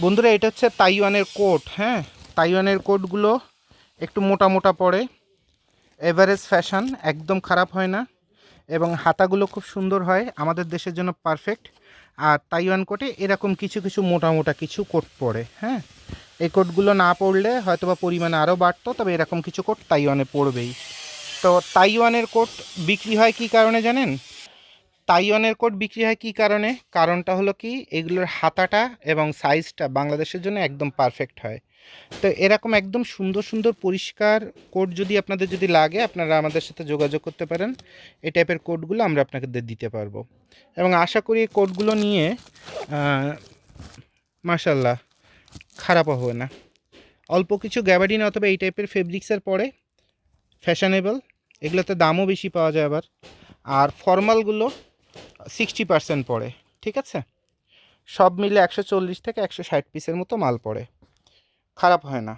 বন্ধুরা এটা হচ্ছে তাইওয়ানের কোট। হ্যাঁ, তাইওয়ানের কোটগুলো একটু মোটা মোটা পড়ে, এভারেজ ফ্যাশন, একদম খারাপ হয় না এবং হাতাগুলো খুব সুন্দর হয়, আমাদের দেশের জন্য পারফেক্ট। আর তাইওয়ান কোটে এরকম কিছু কিছু মোটা মোটা কিছু কোট পড়ে। হ্যাঁ, এই কোটগুলো না পড়লে হয়তো বা পরিমাণে আরও বাড়তো, তবে এরকম কিছু কোট তাইওয়ানে পড়বেই। তো তাইওয়ানের কোট বিক্রি হয় কী কারণে জানেন? তাইওয়ানের কোট বিক্রি হয় কী কারণে? কারণটা হলো কি, এগুলোর হাতাটা এবং সাইজটা বাংলাদেশের জন্য একদম পারফেক্ট হয়। তো এরকম একদম সুন্দর সুন্দর পরিষ্কার কোট যদি আপনাদের যদি লাগে, আপনারা আমাদের সাথে যোগাযোগ করতে পারেন। এই টাইপের কোটগুলো আমরা আপনাদের দিতে পারবো এবং আশা করি এই কোটগুলো নিয়ে মাশাল্লাহ খারাপও হবে না। অল্প কিছু গ্যাবার্ডিন অথবা এই টাইপের ফেব্রিক্সের পরে ফ্যাশনেবল, এগুলোতে দামও বেশি পাওয়া যায় আবার। আর ফর্মালগুলো 60% পড়ে। ঠিক আছে, সব মিলে 140 থেকে 160 পিসের মতো মাল পড়ে, খারাপ হয় না।